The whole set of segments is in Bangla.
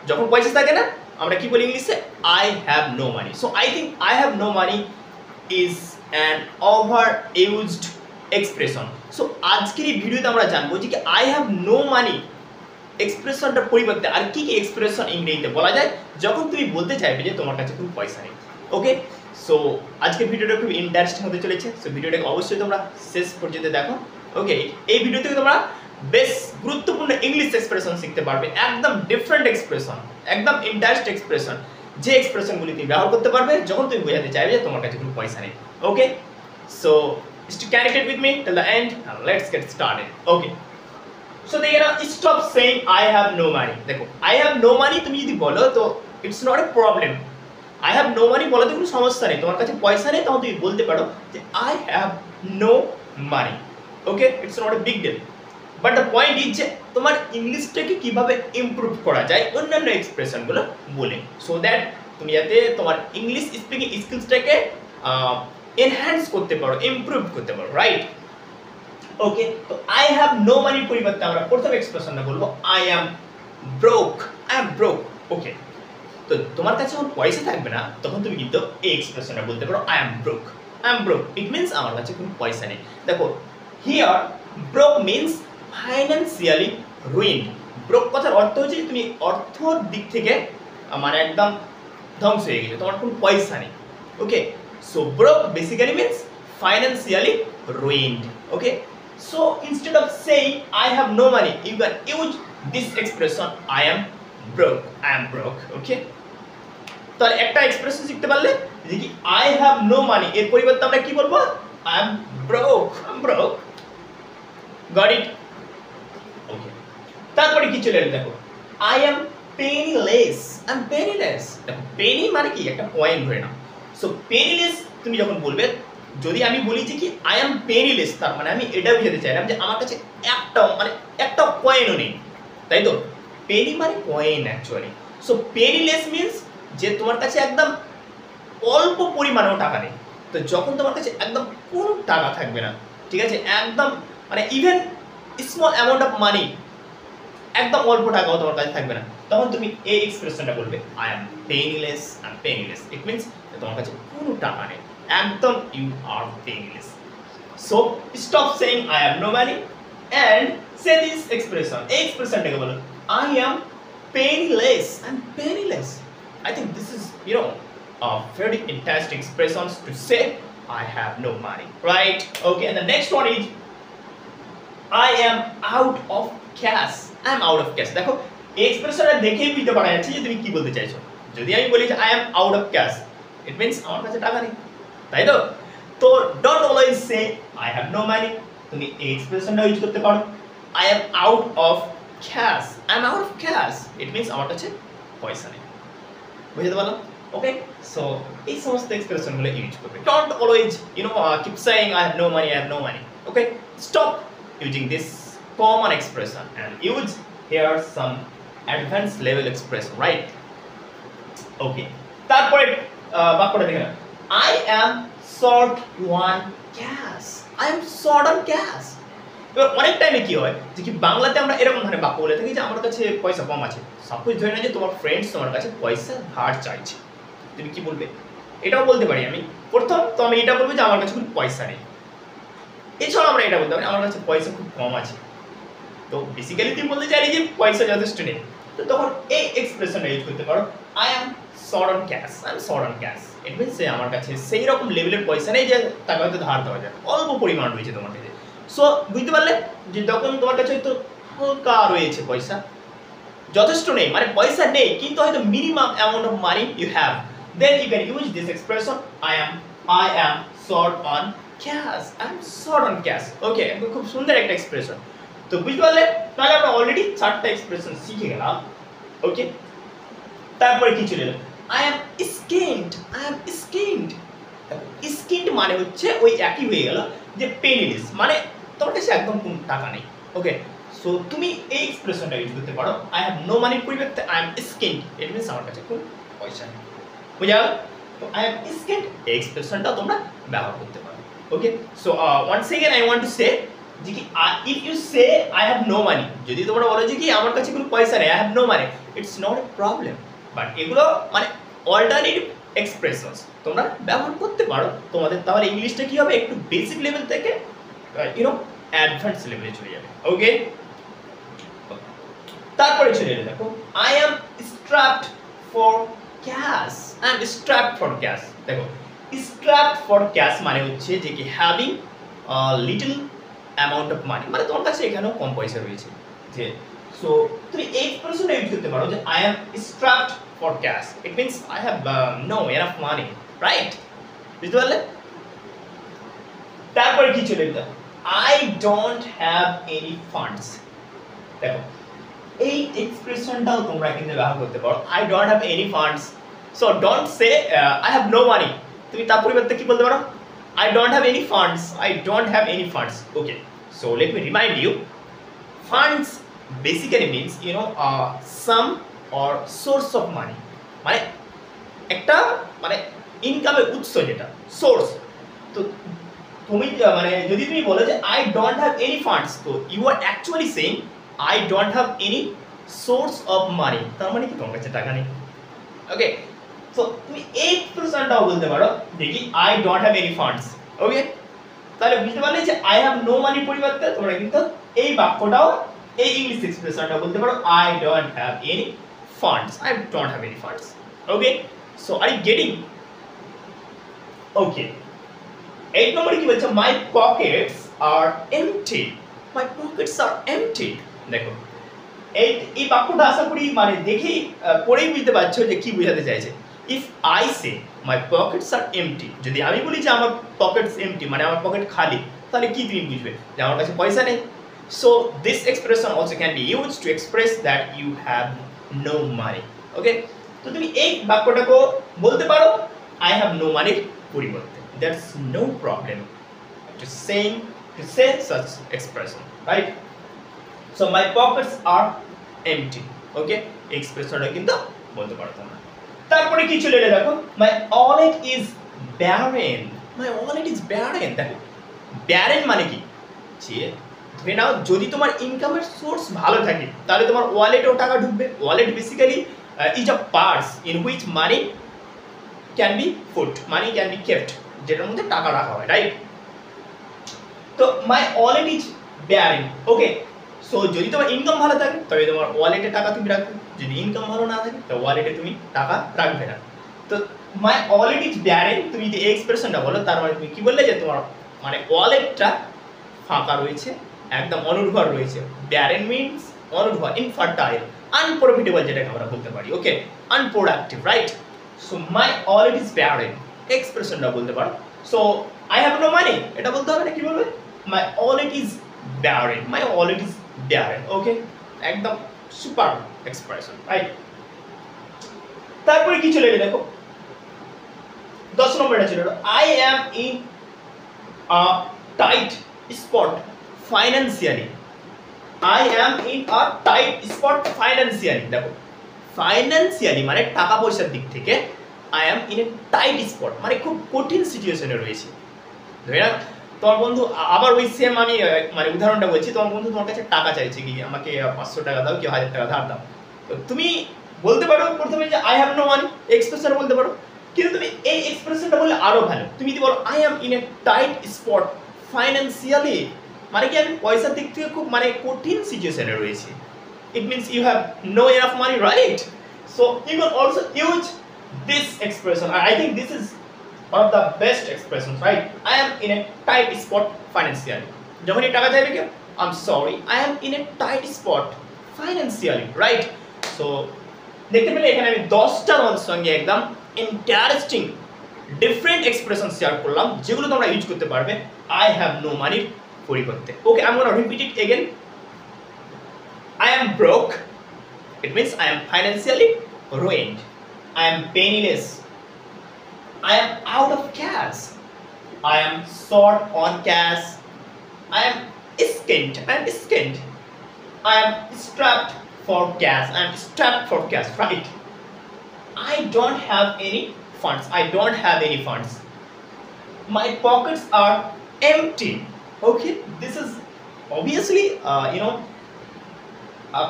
যখন পয়সা থাকে না আমরা কি বলি ইংলিশে I have no money. So I think I have no money is an over used expression. So আজকের এই ভিডিওতে আমরা জানবো যে কি আই হ্যাভ নো মানি এক্সপ্রেশনটার পরিবর্তে আর কি কি এক্সপ্রেশন ইংরেজিতে বলা যায় যখন তুমি বলতে চাইবে যে তোমার কাছে কোনো পয়সা নেই। ওকে, সো আজকের ভিডিওটা খুব ইন্টারেস্টিং হতে চলেছে। সো ভিডিওটাকে অবশ্যই তোমরা শেষ পর্যন্ত দেখো। ওকে, এই ভিডিও থেকে তোমরা বেশ গুরুত্বপূর্ণ ইংলিশ এক্সপ্রেশন শিখতে পারবে, একদম ডিফারেন্ট এক্সপ্রেশন, একদম ইন্টারেস্ট এক্সপ্রেশন, যে এক্সপ্রেশনগুলি তুমি ব্যবহার করতে পারবে যখন তুমি বোঝাতে চাইবে যে তোমার কাছে কোনো পয়সা নেই। Okay, so stay connected with me till the end and let's get started. Okay, so they gonna stop saying I have no money. দেখো I have no money তুমি যদি বলো তো it's not a problem. I have no money বলাতে কোনো সমস্যা নেই, তোমার কাছে পয়সা নেই তখন তুমি বলতে পারো যে I have no money. Okay, it's not a big deal. But the point is যে তোমার ইংলিশটাকে কিভাবে ইমপ্রুভ করা যায় অন্যান্য এক্সপ্রেশনগুলো বলে, সো দ্যাট তুমি যাতে তোমার ইংলিশ স্পিকিং স্কিলসটাকে এনহ্যান্স করতে পারো, ইমপ্রুভ করতে পারো, রাইট? ওকে, তো আই হ্যাভ নো মানির পরিবর্তে আমরা প্রথম এক্সপ্রেশনটা বলবো I am broke. I am broke. Okay, তো তোমার কাছে যখন পয়সা থাকবে না তখন তুমি কিন্তু এই এক্সপ্রেশনটা বলতে পারো I am broke. I am broke, it means আমার কাছে কোনো পয়সা নেই। দেখো here broke means financially ruined. Broke কথার অর্থ হচ্ছে তুমি অর্থর দিক থেকে মানে একদম ধ্বংস হয়ে গেছে, তোমার কোনো পয়সা নেই। Okay, so broke basically means financially ruined. Okay, so instead of saying I have no money you can use this expression I am broke. I am broke. Okay, তাহলে একটা এক্সপ্রেশন শিখতে পারলে যে কি আই হ্যাভ নো মানি এর পরিবর্তে আমরা কি বলবো I am broke. I am broke. Got it? Okay, তারপরে কি চলে এলো দেখো I am penniless. I am penniless. দেখো পেনি মানে কি একটা কয়েন ধরে নাও। সো পেনিলেস তুমি যখন বলবে, যদি আমি বলি যে কি আই অ্যাম পেনিলেস তার মানে আমি এটা বুঝাতে চাইলাম যে আমার কাছে একটা কয়েনও নেই, তাই তো? পেনি মানে coin actually. So penniless means যে তোমার কাছে একদম অল্প পরিমাণেও টাকা নেই। তো যখন তোমার কাছে একদম কোনো টাকা থাকবে না, ঠিক আছে, একদম মানে ইভেন স্মল অ্যামাউন্ট অফ মানি, একদম অল্প টাকাও তোমার কাছে থাকবে না, তখন তুমি এই এক্সপ্রেশনটা বলবে I am penniless. I am penniless, it means তোমার কাছে কোনো টাকা নেই, একদম you are penniless. So stop saying I have no money and say this expression. এই এক্সপ্রেশনটাকে বলো I am penniless. I am penniless. I think this is, a very interesting expressions to say I have no money, right? Okay, and the next one is I am out of cash. I am out of cash. দেখো এই এক্সপ্রেশনটা দেখেই বুঝতে পারা যাচ্ছে যে তুমি কি বলতে চাইছো। যদি আমি বলি যে I am out of cash, it means আমার কাছে টাকা নেই, তাই তো? তো don't always say I have no money. তুমি এই এক্সপ্রেশনটা ইউজ করতে পারো I am out of cash. I am out of cash. It means আমার কাছে পয়সা নেই। বুঝতে পারলাম? ওকে, সো এই সমস্ত এক্সপ্রেশনগুলো ইউজ করবে। Don't always keep saying I have no money, I have no money. Okay, stop using this common expression and use here some advanced level expression, right? Okay, তারপরে বাক্যটা দেখে নাও I am short on cash. I am short on cash. এবার অনেক টাইমে কি হয় যে কি বাংলাতে আমরা এরকম ধরনের বাক্য বলে থাকি যে আমার কাছে পয়সা কম আছে। সাপোজ ধরে না যে তোমার ফ্রেন্ডস তোমার কাছে পয়সা ধার চাইছে, তুমি কি বলবে? এটাও বলতে পারি আমি প্রথম, তো আমি এটা বলবো যে আমার কাছে কোনো পয়সা নেই। এছাড়াও আমরা এটা বলতে পারি আমার কাছে পয়সা খুব কম আছে। তো বেসিক্যালি তুমি বলতে চাইলে যে পয়সা যথেষ্ট নেই, তো তখন এই এক্সপ্রেশনটা ইউজ করতে পারো I am short on cash. I am short on cash, it means যে আমার কাছে সেই রকম লেভেলের পয়সা নেই যে তাকে হয়তো ধার দেওয়া যায়, অল্প পরিমাণ রয়েছে তোমার কাছে। সো বুঝতে পারলে যে যখন তোমার কাছে হয়তো হালকা রয়েছে পয়সা, যথেষ্ট নেই মানে পয়সা নেই কিন্তু হয়তো minimum amount of money you have, then you can use this expression I am short on cash. I am short on cash. Okay, খুব সুন্দর একটা এক্সপ্রেশন। তো বুঝতে পারলে? তাহলে আমরা অলরেডি 4টা এক্সপ্রেশন শিখে গেলাম। ওকে, তারপরে কি ছিল আই অ্যাম স্কিনড। I am স্কিনড। স্কিনড মানে হচ্ছে ওই একই হয়ে গেল যে পেনিলেস মানে তোমার কাছে একদম কোনো টাকা নেই। ওকে, সো তুমি এই এক্সপ্রেশনটা ইউজ করতে পারো আই হ্যাভ নো মানির পরিবর্তে আই এম স্কিনড, ইট মিনস আমার কাছে কোনো পয়সা নেই। বুঝা গেল? তো আই এম স্কিনড এই এক্সপ্রেশনটা তোমরা ব্যবহার করতে পারো। Okay, so once again I want to say যে কি if you say I have no money, যদি তোমরা বলো যে কি আমার কাছে কোনো পয়সা নেই I have no money, it's not a problem. But এগুলো মানে অল্টারনেটিভ এক্সপ্রেশনস তোমরা ব্যবহার করতে পারো, তোমাদের তাহলে ইংলিশটা কি হবে একটু বেসিক লেভেল থেকে অ্যাডভান্স লেভেলে চলে যাবে। ওকে, তারপরে চলে এলে দেখো I am strapped for cash. I am strapped for cash. দেখো স্ট্র্যাপড ফর ক্যাশ মানে হচ্ছে যে কি having little amount of money, মানে তোমার কাছে এখানেও কম পয়সা রয়েছে যে, সো তুমি এই এক্সপ্রেশনটা ইউজ করতে পারো যে I am strapped for cash, it means I have no enough money, right? বুঝতে পারলে? তারপরে কি চলে এলো I don't have any funds. দেখো এই এক্সপ্রেশনটাও তোমরা কিন্তু ব্যবহার করতে পারো, I don't have any funds. So don't say I have no money, তুমি তার পরিবর্তে কি বলতে পারো I don't have any funds. I don't have any funds. Okay. So let me remind you. Funds basically means sum or source of money. মানে একটা মানে ইনকামের উৎস যেটা সোর্স। তো তুমি মানে যদি তুমি বলো যে I don't have any funds, তো you are actually saying I don't have any source of money. তার মানে কি তোমার কাছে টাকা নেই। ওকে, সো তুমি এই এক্সপ্রেশনটাও বলতে পারো দেখি I don't have any funds. Okay, তাহলে বুঝতে পারলে যে আই হ্যাভ নো মানি পরিবর্তে তোমরা কিন্তু এই বাক্যটাও এই ইংলিশ এক্সপ্রেশনটা বলতে পারো I don't have any funds. I don't have any funds. Okay, so are you getting? Okay, 8 নম্বরে কি বলছে my pockets are empty. My pockets are empty. দেখো এই বাক্যটা আশা করি মানে দেখেই পড়েই বুঝতে পারছো যে কি বোঝাতে চাইছে। If I say my pockets are empty, যদি আমি বলি যে আমার পকেটস এমটি মানে আমার পকেট খালি, তাহলে কি তুমি বুঝবে যে আমার কাছে পয়সা নেই। So this expression also can be use to express that you have no money. Okay, তো তুমি এই বাক্যটাকে বলতে পারো আই হ্যাভ নো মানির পরিবর্তে, that's no problem to say such expression, right? So my pockets are empty. Okay, এক্সপ্রেশনটা কিন্তু বলতে পারো তোমরা। তারপরে কি চলে এলো দেখো my wallet is barren. My wallet is barren. দেখো ব্যারেন মানে কি, যে ধরে নাও যদি তোমার ইনকামের সোর্স ভালো থাকে তাহলে তোমার ওয়ালেটেও টাকা ঢুকবে। Wallet basically is a purse in which money can be put, money can be kept, যেটার মধ্যে টাকা রাখা হয়, রাইট? তো my wallet is barren. Okay, so যদি তোমার ইনকাম ভালো থাকে তবে তোমার ওয়ালেটে টাকা তুমি রাখবে, যদি ইনকাম ভালো না থাকে তো ওয়ালেটে তুমি টাকা রাখবে না। তো মাই ওয়ালেট ইজ ব্যারেন, তুমি যদি এই এক্সপ্রেশনটা বলো তার মানে তুমি কি বললে যে তোমার মানে ওয়ালেটটা ফাঁকা রয়েছে, একদম অনুর্বর রয়েছে। ব্যারেন মিনস অনুর্বর, ইনফার্টাইল, আনপ্রফিটেবল যেটাকে আমরা বলতে পারি। Okay, unproductive, right? So my wallet is barren এক্সপ্রেশনটা বলতে পারো। So I have no money এটা বলতে হবে না, কি বলবে my wallet is barren, my wallet is barren. Okay, একদম সুপার এক্সপ্রেশন, রাইট? তারপরে কি চলে এলো দেখো 10 নম্বরটা চলে এলো I am in a tight spot financially. I am in a tight spot financially. দেখো ফাইন্যান্সিয়ালি মানে টাকা পয়সার দিক থেকে, I am in a tight spot মানে খুব কঠিন সিচুয়েশনে রয়েছে। ধরে না তোমার বন্ধু, আবার ওই সেম আমি মানে উদাহরণটা বলছি, তোমার বন্ধু তোমার কাছে টাকা চাইছে কি আমাকে 500 টাকা দাও কি 1000 টাকা ধার দাও, তো তুমি বলতে পারো প্রথমে যে I have no money, expression বলতে পারো। কিন্তু তুমি এই এক্সপ্রেশনটা বললে আরো ভালো, তুমি যদি বলো I am in a tight spot financially, মানে কি আমি পয়সার দিক থেকে খুব মানে কঠিন সিচুয়েশনে রয়েছি। It means you have no enough money, right? So you can also use this expression. I think this is one of the best expressions, right? I am in a tight spot financially. যখনই টাকা চাইবে কি I'm sorry, I am in a tight spot financially, right? So দেখতে পেলে এখানে আমি 10টা তোমাদের সঙ্গে একদম ইন্টারেস্টিং ডিফারেন্ট এক্সপ্রেশন শেয়ার করলাম যেগুলো তোমরা ইউজ করতে পারবে I have no money পরিবর্তে। Okay, I'm going to repeat it again. I am broke. It means I am financially ruined. I am penniless. I am out of cash. I am short on cash. I am skint. I am skint. I am strapped for cash. I am strapped for cash, right? I don't have any funds. I don't have any funds. My pockets are empty. Okay, this is obviously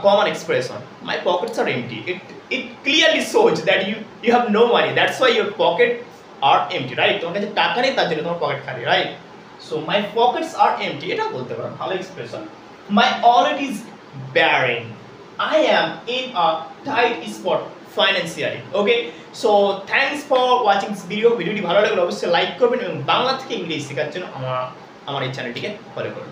common expression. My pockets are empty. It clearly shows that you have no money. That's why your pockets are empty, right? তোমার কাছে টাকা নেই তার জন্য তোমার পকেট খালি, right? So my pockets are empty. এটা বলতে পারো ভালো expression. My wallet is barren. I am in a tight spot financially. Okay? So thanks for watching this video. ভিডিওটি ভালো লাগলে অবশ্যই লাইক করবেন এবং বাংলা থেকে ইংরেজি শেখার জন্য আমার এই চ্যানেলটিকে ফলো করুন।